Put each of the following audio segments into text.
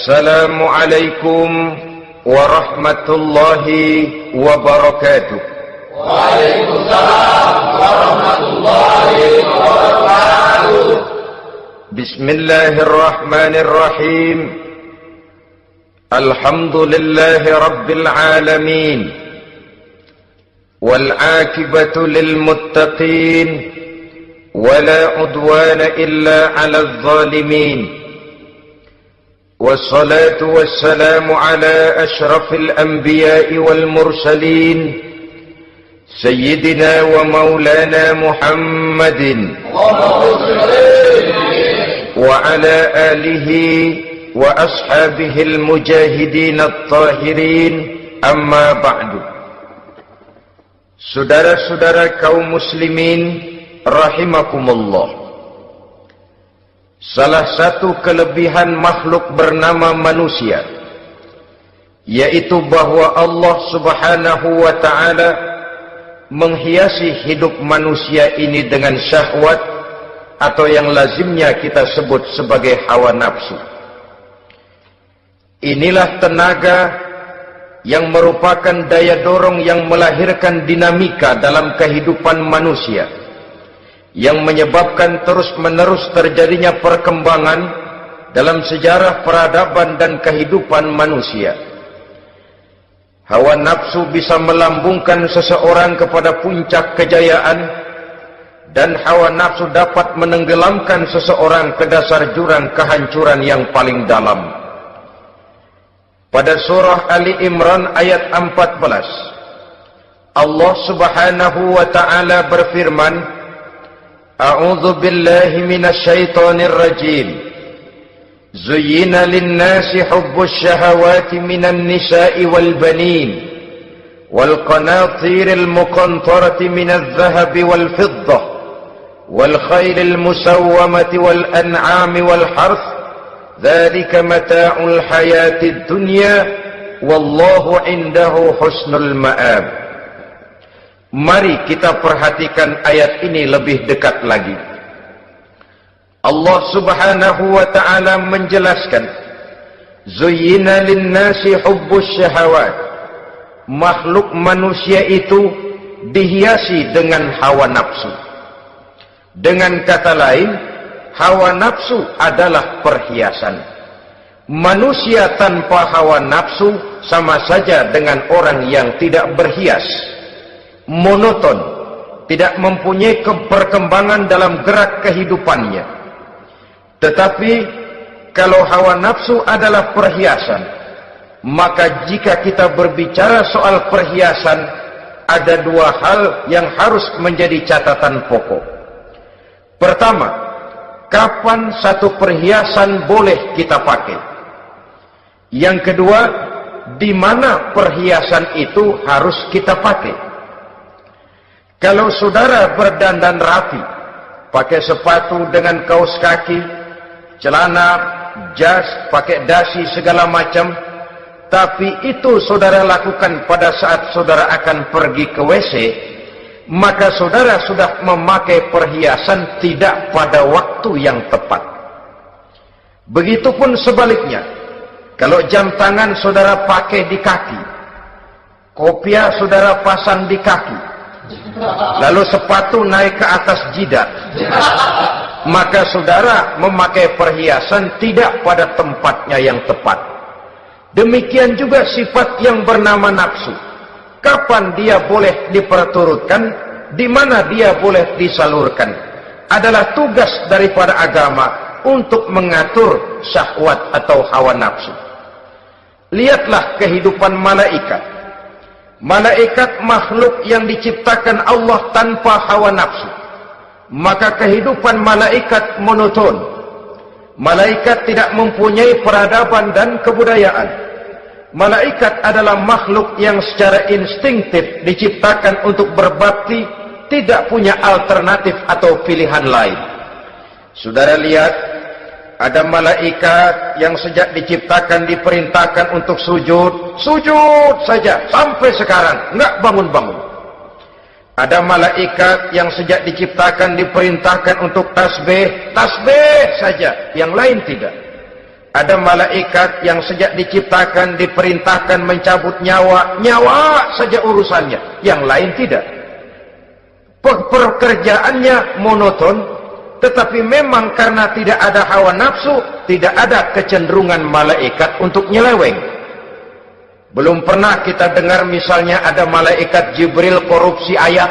Assalamualaikum warahmatullahi wabarakatuh. Waalaikumsalam warahmatullahi wabarakatuh. Bismillahirrahmanirrahim. Alhamdulillahi rabbil alamin. Wal akibatu lil muttaqin. Wala udwana illa 'alal zalimin. والصلاة والسلام على أشرف الأنبياء والمرسلين سيدنا ومولانا محمد وعلى آله وأصحابه المجاهدين الطاهرين أما بعد. Saudara-saudara kaum muslimin rahimakumullah. Salah satu kelebihan makhluk bernama manusia, yaitu bahwa Allah subhanahu wa ta'ala menghiasi hidup manusia ini dengan syahwat, atau yang lazimnya kita sebut sebagai hawa nafsu. Inilah tenaga yang merupakan daya dorong yang melahirkan dinamika dalam kehidupan manusia, yang menyebabkan terus-menerus terjadinya perkembangan dalam sejarah peradaban dan kehidupan manusia. Hawa nafsu bisa melambungkan seseorang kepada puncak kejayaan, dan hawa nafsu dapat menenggelamkan seseorang ke dasar jurang kehancuran yang paling dalam. Pada surah Ali Imran ayat 14, Allah subhanahu wa ta'ala berfirman, A'udzu billahi minasy syaithanir rajim. Zuyyina lin-nasi hubbus syahawati minan nisa'i wal banin wal qanatiril muqantarati minadh dhahabi wal fiddah wal khaylil musawwamati wal an'ami wal harth. Dzalika mata'ul hayatid dunya wallahu 'indahu husnul ma'ab. Mari kita perhatikan ayat ini lebih dekat lagi. Allah subhanahu wa ta'ala menjelaskan, Zuyyina linnasi hubbus syahawat. Makhluk manusia itu dihiasi dengan hawa nafsu. Dengan kata lain, hawa nafsu adalah perhiasan. Manusia tanpa hawa nafsu sama saja dengan orang yang tidak berhias, monoton, tidak mempunyai perkembangan dalam gerak kehidupannya. Tetapi kalau hawa nafsu adalah perhiasan, maka jika kita berbicara soal perhiasan, ada dua hal yang harus menjadi catatan pokok. Pertama, kapan satu perhiasan boleh kita pakai? Yang kedua, di mana perhiasan itu harus kita pakai? Kalau saudara berdandan rapi, pakai sepatu dengan kaos kaki, celana, jas, pakai dasi segala macam, tapi itu saudara lakukan pada saat saudara akan pergi ke WC, maka saudara sudah memakai perhiasan tidak pada waktu yang tepat. Begitupun sebaliknya, kalau jam tangan saudara pakai di kaki, kopiah saudara pasang di kaki, lalu sepatu naik ke atas jidat, maka saudara memakai perhiasan tidak pada tempatnya yang tepat. Demikian juga sifat yang bernama nafsu. Kapan dia boleh diperturutkan, di mana dia boleh disalurkan, adalah tugas daripada agama untuk mengatur syahwat atau hawa nafsu. Lihatlah kehidupan malaikat. Malaikat makhluk yang diciptakan Allah tanpa hawa nafsu. Maka kehidupan malaikat monoton. Malaikat tidak mempunyai peradaban dan kebudayaan. Malaikat adalah makhluk yang secara instinktif diciptakan untuk berbakti, tidak punya alternatif atau pilihan lain. Saudara lihat, ada malaikat yang sejak diciptakan diperintahkan untuk sujud, sujud saja sampai sekarang, enggak bangun-bangun. Ada malaikat yang sejak diciptakan diperintahkan untuk tasbih, tasbih saja, yang lain tidak. Ada malaikat yang sejak diciptakan diperintahkan mencabut nyawa, nyawa saja urusannya, yang lain tidak. Pekerjaannya monoton, tetapi memang karena tidak ada hawa nafsu, tidak ada kecenderungan malaikat untuk nyeleweng. Belum pernah kita dengar misalnya ada malaikat Jibril korupsi ayat.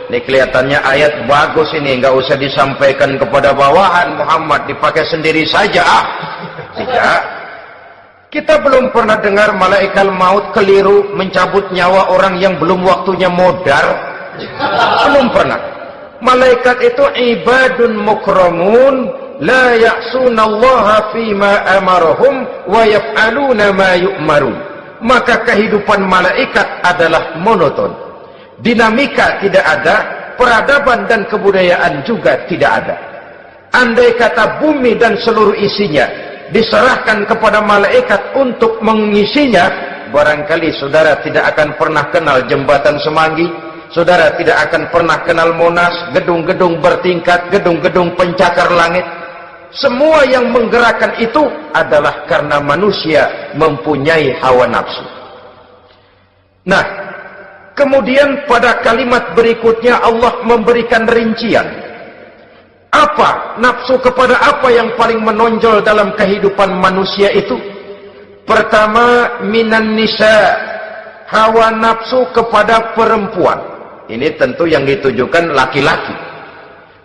Ini kelihatannya ayat bagus ini, nggak usah disampaikan kepada bawahan Muhammad, dipakai sendiri saja. Tidak. Kita belum pernah dengar malaikat maut keliru mencabut nyawa orang yang belum waktunya modar. Belum pernah. Malaikat itu ibadun mukramun, la ya'sunallaha fima amarahum wa yaf'aluna ma yu'marun. Maka kehidupan malaikat adalah monoton. Dinamika tidak ada, peradaban dan kebudayaan juga tidak ada. Andai kata bumi dan seluruh isinya diserahkan kepada malaikat untuk mengisinya, barangkali saudara tidak akan pernah kenal jembatan Semanggi, saudara tidak akan pernah kenal Monas, gedung-gedung bertingkat, gedung-gedung pencakar langit. Semua yang menggerakkan itu adalah karena manusia mempunyai hawa nafsu. Nah, kemudian pada kalimat berikutnya Allah memberikan rincian. Apa nafsu kepada apa yang paling menonjol dalam kehidupan manusia itu? Pertama, minan nisa, hawa nafsu kepada perempuan. Ini tentu yang ditujukan laki-laki.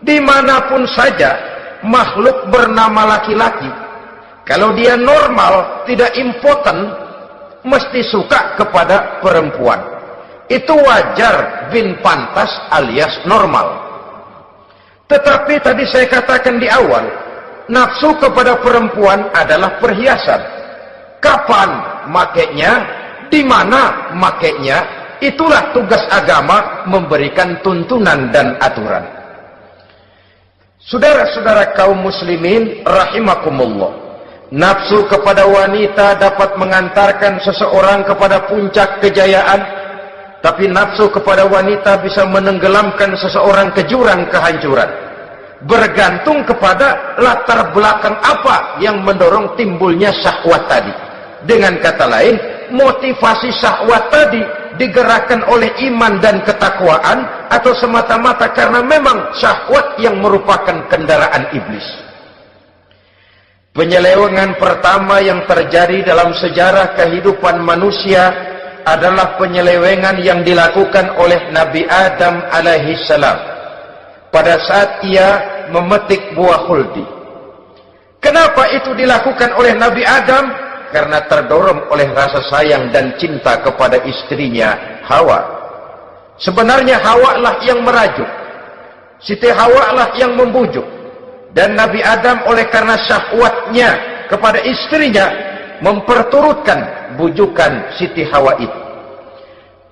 Dimanapun saja makhluk bernama laki-laki, kalau dia normal, tidak impoten, mesti suka kepada perempuan. Itu wajar, bin pantas alias normal. Tetapi tadi saya katakan di awal, nafsu kepada perempuan adalah perhiasan. Kapan makainya, di mana makainya, itulah tugas agama memberikan tuntunan dan aturan. Saudara-saudara kaum muslimin rahimakumullah, nafsu kepada wanita dapat mengantarkan seseorang kepada puncak kejayaan, tapi nafsu kepada wanita bisa menenggelamkan seseorang ke jurang kehancuran. Bergantung kepada latar belakang apa yang mendorong timbulnya syahwat tadi. Dengan kata lain, motivasi syahwat tadi digerakkan oleh iman dan ketakwaan, atau semata-mata karena memang syahwat yang merupakan kendaraan iblis. Penyelewengan pertama yang terjadi dalam sejarah kehidupan manusia adalah penyelewengan yang dilakukan oleh Nabi Adam alaihissalam pada saat ia memetik buah khuldi. Kenapa itu dilakukan oleh Nabi Adam? Karena terdorong oleh rasa sayang dan cinta kepada istrinya Hawa. Sebenarnya Hawa lah yang merajuk, Siti Hawa lah yang membujuk, dan Nabi Adam oleh karena syahwatnya kepada istrinya memperturutkan bujukan Siti Hawa itu.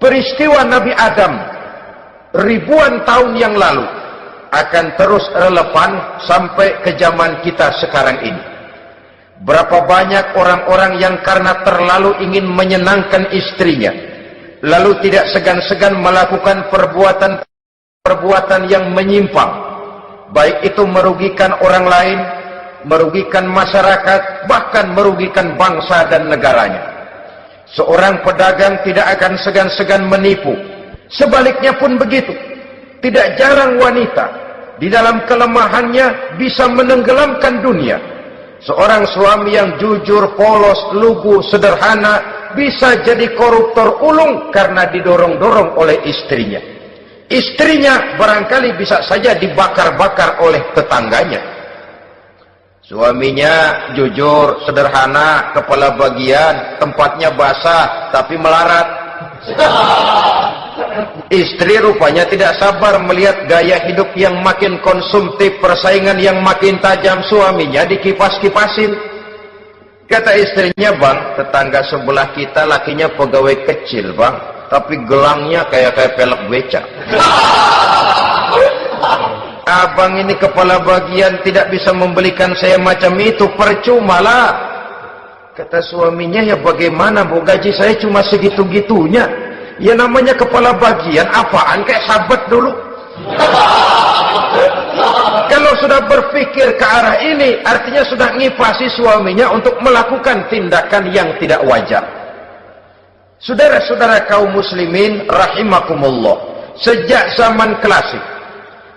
Peristiwa Nabi Adam ribuan tahun yang lalu akan terus relevan sampai ke zaman kita sekarang ini. Berapa banyak orang-orang yang karena terlalu ingin menyenangkan istrinya, lalu tidak segan-segan melakukan perbuatan yang menyimpang, baik itu merugikan orang lain, merugikan masyarakat, bahkan merugikan bangsa dan negaranya. Seorang pedagang tidak akan segan-segan menipu, sebaliknya pun begitu. Tidak jarang wanita di dalam kelemahannya bisa menenggelamkan dunia. Seorang suami yang jujur, polos, lugu, sederhana bisa jadi koruptor ulung karena didorong-dorong oleh istrinya. Istrinya barangkali bisa saja dibakar-bakar oleh tetangganya. Suaminya jujur, sederhana, kepala bagian, tempatnya basah tapi melarat. Istri rupanya tidak sabar melihat gaya hidup yang makin konsumtif, persaingan yang makin tajam. Suaminya dikipas-kipasin. Kata istrinya, "Bang, tetangga sebelah kita lakinya pegawai kecil, Bang, tapi gelangnya kayak pelek beca. Abang ini kepala bagian tidak bisa membelikan saya macam itu, percuma lah." Kata suaminya, "Ya bagaimana, Bu, gaji saya cuma segitu-gitunya. Ya namanya kepala bagian, apaan, kayak sahabat dulu." Kalau sudah berpikir ke arah ini, artinya sudah ngipasi suaminya untuk melakukan tindakan yang tidak wajar. Saudara-saudara kaum muslimin rahimakumullah, sejak zaman klasik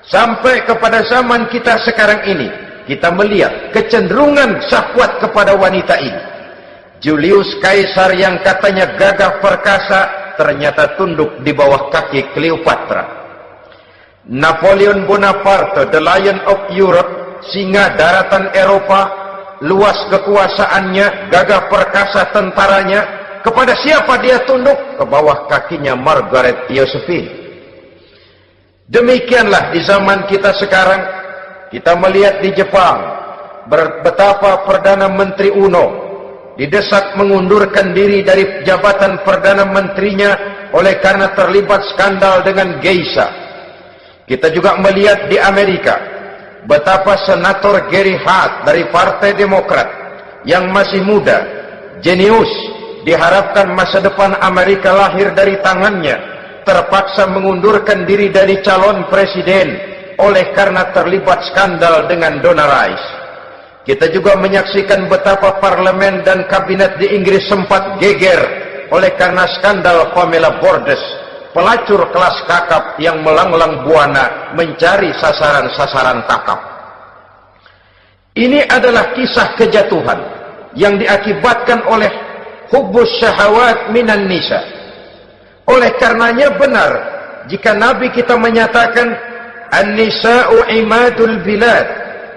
sampai kepada zaman kita sekarang ini, kita melihat kecenderungan syahwat kepada wanita ini. Julius Caesar yang katanya gagah perkasa, ternyata tunduk di bawah kaki Cleopatra. Napoleon Bonaparte, the Lion of Europe, singa daratan Eropa, luas kekuasaannya, gagah perkasa tentaranya, kepada siapa dia tunduk? Ke bawah kakinya Margaret Josephine. Demikianlah di zaman kita sekarang, kita melihat di Jepang, betapa Perdana Menteri Uno didesak mengundurkan diri dari jabatan Perdana Menterinya oleh karena terlibat skandal dengan geisha. Kita juga melihat di Amerika, betapa Senator Gary Hart dari Partai Demokrat yang masih muda, jenius, diharapkan masa depan Amerika lahir dari tangannya, terpaksa mengundurkan diri dari calon presiden oleh karena terlibat skandal dengan Donna Rice. Kita juga menyaksikan betapa parlemen dan kabinet di Inggris sempat geger oleh karena skandal Pamela Bordes, pelacur kelas kakap yang melanglang buana mencari sasaran-sasaran kakap. Ini adalah kisah kejatuhan yang diakibatkan oleh hubbus syahawat minan nisa. Oleh karenanya benar jika Nabi kita menyatakan an-nisa'u imadul bilad,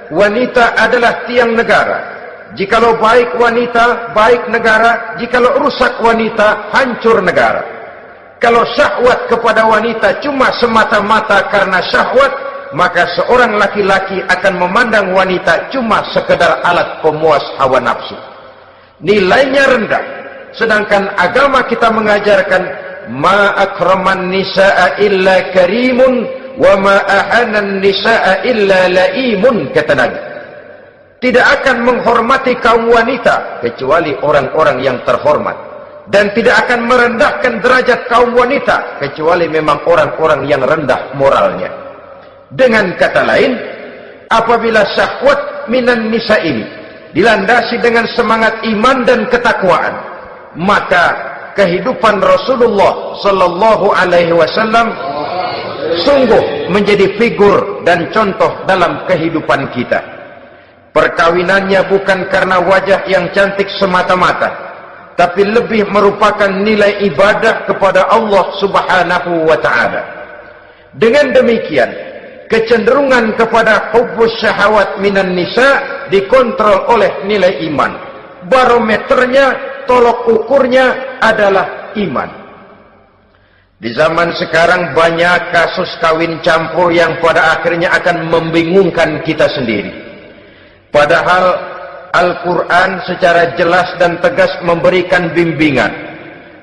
wanita adalah tiang negara. Jikalau baik wanita, baik negara. Jikalau rusak wanita, hancur negara. Kalau syahwat kepada wanita cuma semata-mata karena syahwat, maka seorang laki-laki akan memandang wanita cuma sekedar alat pemuas hawa nafsu. Nilainya rendah. Sedangkan agama kita mengajarkan ma akraman nisaa illa karimun wa ma ahanan nisaa illa laimun, kata Nabi. Tidak akan menghormati kaum wanita kecuali orang-orang yang terhormat. Dan tidak akan merendahkan derajat kaum wanita kecuali memang orang-orang yang rendah moralnya. Dengan kata lain, apabila syahwat minan nisa ini dilandasi dengan semangat iman dan ketakwaan, maka kehidupan Rasulullah sallallahu alaihi wasallam sungguh menjadi figur dan contoh dalam kehidupan kita. Perkawinannya bukan karena wajah yang cantik semata-mata, tapi lebih merupakan nilai ibadah kepada Allah Subhanahu wa ta'ala. Dengan demikian, kecenderungan kepada hubbus syahawat minan nisa dikontrol oleh nilai iman. Barometernya, tolok ukurnya adalah iman. Di zaman sekarang banyak kasus kawin campur yang pada akhirnya akan membingungkan kita sendiri. Padahal Al-Quran secara jelas dan tegas memberikan bimbingan.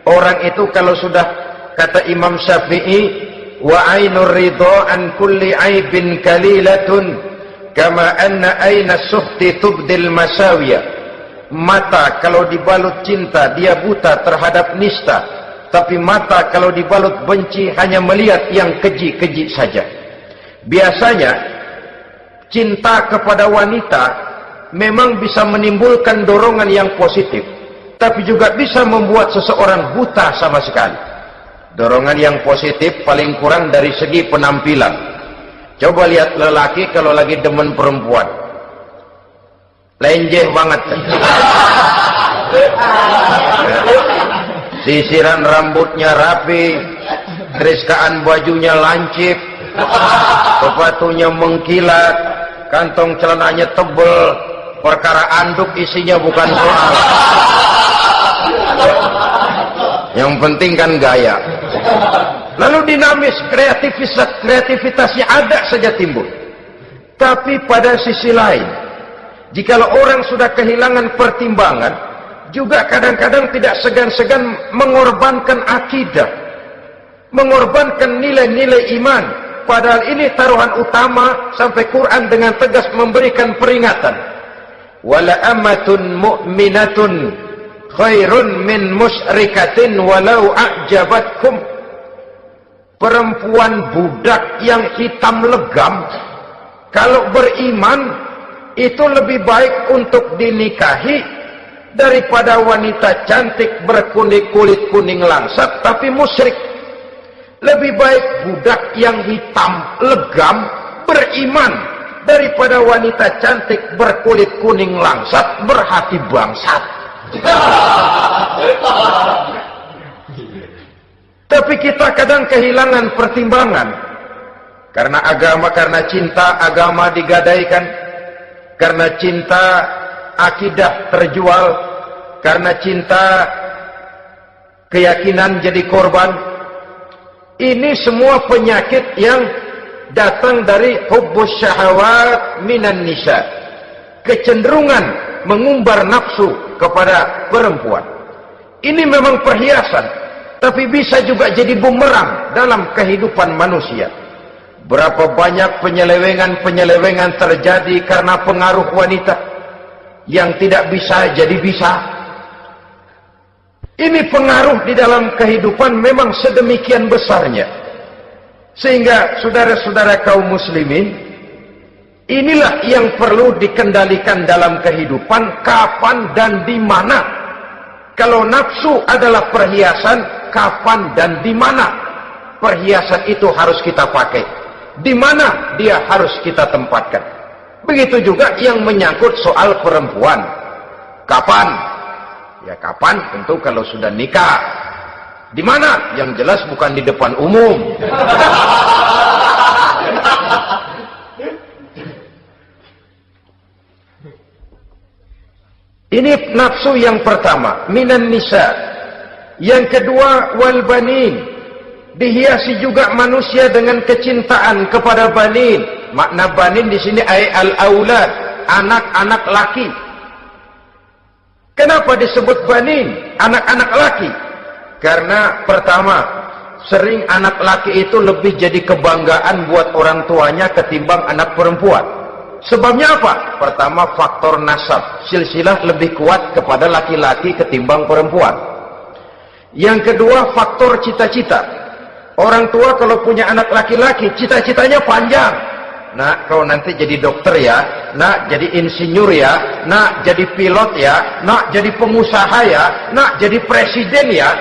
Orang itu kalau sudah, kata Imam Syafi'i, wa ainur ridha an kulli aibin kalilatun kama anna aina suhti tubdil masawiya. Mata kalau dibalut cinta dia buta terhadap nista, tapi mata kalau dibalut benci hanya melihat yang keji-keji saja. Biasanya cinta kepada wanita memang bisa menimbulkan dorongan yang positif, tapi juga bisa membuat seseorang buta sama sekali. Dorongan yang positif paling kurang dari segi penampilan. Coba lihat lelaki kalau lagi demen perempuan, lenjeh banget. Sisiran rambutnya rapi, teriskaan bajunya lancip, sepatunya mengkilat, kantong celananya tebel, perkara anduk isinya bukan soal. Yang penting kan gaya. Lalu dinamis, kreativitasnya ada saja timbul. Tapi pada sisi lain, jikalau orang sudah kehilangan pertimbangan, juga kadang-kadang tidak segan-segan mengorbankan akidah, mengorbankan nilai-nilai iman. Padahal ini taruhan utama, sampai Quran dengan tegas memberikan peringatan. Wala amatun mu'minatun khairun min musyrikatin walau a'jabatkum. Perempuan budak yang hitam legam Kalau beriman itu lebih baik untuk dinikahi daripada wanita cantik berkulit kuning langsat tapi musyrik. Lebih baik budak yang hitam legam beriman daripada wanita cantik berkulit kuning langsat berhati bangsat. Tapi kita kadang kehilangan pertimbangan. Karena agama, karena cinta agama digadaikan. Karena cinta akidah terjual. Karena cinta keyakinan jadi korban. Ini semua penyakit yang datang dari hubbus syahawat minan nisa. Kecenderungan mengumbar nafsu kepada perempuan. Ini memang perhiasan, tapi bisa juga jadi bumerang dalam kehidupan manusia. Berapa banyak penyelewengan terjadi karena pengaruh wanita yang tidak bisa jadi bisa. Ini pengaruh di dalam kehidupan memang sedemikian besarnya. Sehingga saudara-saudara kaum muslimin, inilah yang perlu dikendalikan dalam kehidupan, kapan dan di mana. Kalau nafsu adalah perhiasan, kapan dan di mana perhiasan itu harus kita pakai. Di mana dia harus kita tempatkan. Begitu juga yang menyangkut soal perempuan. Kapan? Ya kapan tentu kalau sudah nikah. Di mana? Yang jelas bukan di depan umum. Ini nafsu yang pertama, minan nisa. Yang kedua, wal banin. Dihiasi juga manusia dengan kecintaan kepada banin. Makna banin di sini al-aulad, anak-anak laki. Kenapa disebut banin, anak-anak laki? Karena pertama, sering anak laki itu lebih jadi kebanggaan buat orang tuanya ketimbang anak perempuan. Sebabnya apa? Pertama, faktor nasab, silsilah lebih kuat kepada laki-laki ketimbang perempuan. Yang kedua, faktor cita-cita. Orang tua kalau punya anak laki-laki, cita-citanya panjang. Nak, kau nanti jadi dokter ya. Nak, jadi insinyur ya. Nak, jadi pilot ya. Nak, jadi pengusaha ya. Nak, jadi presiden ya.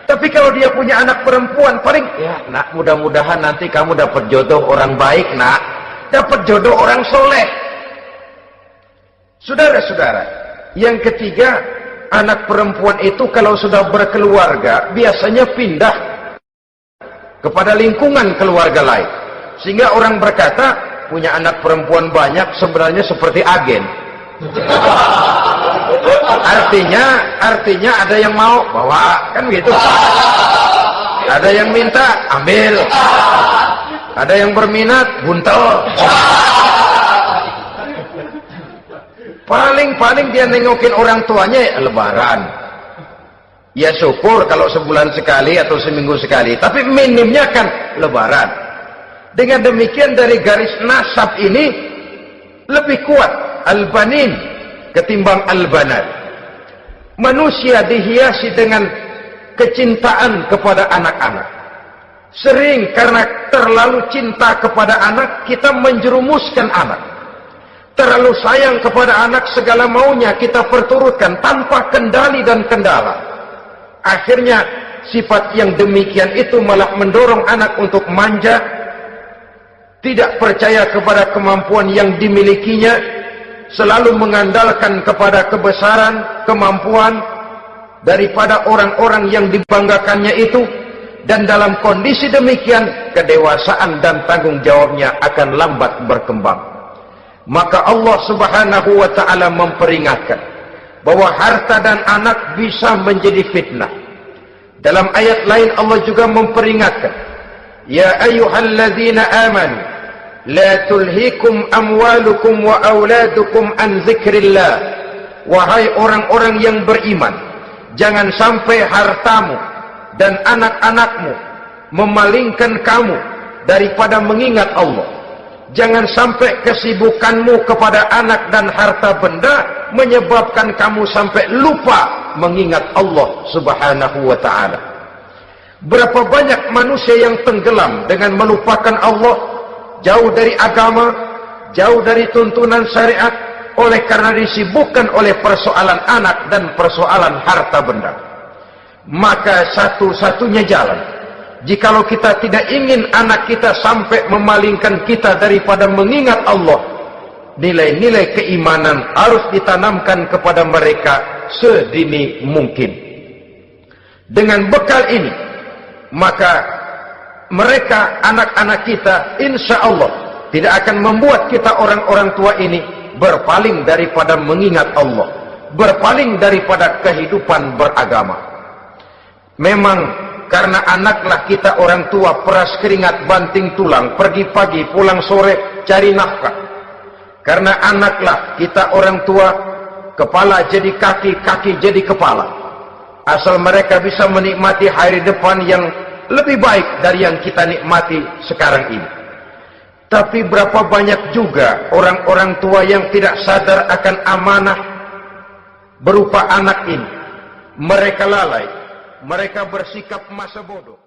Tapi kalau dia punya anak perempuan, paling, ya nak, mudah-mudahan nanti kamu dapat jodoh orang baik, nak. Dapat jodoh orang soleh. Saudara-saudara, yang ketiga, anak perempuan itu kalau sudah berkeluarga, biasanya pindah kepada lingkungan keluarga lain. Sehingga orang berkata, punya anak perempuan banyak sebenarnya seperti agen. Artinya ada yang mau bawa, kan gitu. Ada yang minta, ambil. Ada yang berminat, buntel. Paling dia nengokin orang tuanya ya lebaran. Ya syukur kalau sebulan sekali atau seminggu sekali. Tapi minimnya kan lebaran. Dengan demikian dari garis nasab ini lebih kuat al-banin ketimbang al-banat. Manusia dihiasi dengan kecintaan kepada anak-anak. Sering karena terlalu cinta kepada anak, kita menjerumuskan anak. Terlalu sayang kepada anak, segala maunya kita perturutkan tanpa kendali dan kendala. Akhirnya sifat yang demikian itu malah mendorong anak untuk manja, tidak percaya kepada kemampuan yang dimilikinya, selalu mengandalkan kepada kebesaran, kemampuan daripada orang-orang yang dibanggakannya itu. Dan dalam kondisi demikian, kedewasaan dan tanggung jawabnya akan lambat berkembang. Maka Allah Subhanahu wa ta'ala memperingatkan bahwa harta dan anak bisa menjadi fitnah. Dalam ayat lain Allah juga memperingatkan, ya ayyuhalladzina amanu la tulhikum amwalukum wa auladukum an dzikrillah. Wahai orang-orang yang beriman, jangan sampai hartamu dan anak-anakmu memalingkan kamu daripada mengingat Allah. Jangan sampai kesibukanmu kepada anak dan harta benda menyebabkan kamu sampai lupa mengingat Allah Subhanahu wa ta'ala. Berapa banyak manusia yang tenggelam dengan melupakan Allah, jauh dari agama, jauh dari tuntunan syariat, oleh karena disibukkan oleh persoalan anak dan persoalan harta benda. Maka satu-satunya jalan, jikalau kita tidak ingin anak kita sampai memalingkan kita daripada mengingat Allah, nilai-nilai keimanan harus ditanamkan kepada mereka sedini mungkin. Dengan bekal ini, maka mereka, anak-anak kita, insya Allah tidak akan membuat kita orang-orang tua ini berpaling daripada mengingat Allah, berpaling daripada kehidupan beragama. Memang karena anaklah kita orang tua peras keringat banting tulang, pergi pagi pulang sore cari nafkah. Karena anaklah kita orang tua, kepala jadi kaki, kaki jadi kepala. Asal mereka bisa menikmati hari depan yang lebih baik dari yang kita nikmati sekarang ini. Tapi berapa banyak juga orang-orang tua yang tidak sadar akan amanah berupa anak ini. Mereka lalai, mereka bersikap masa bodoh.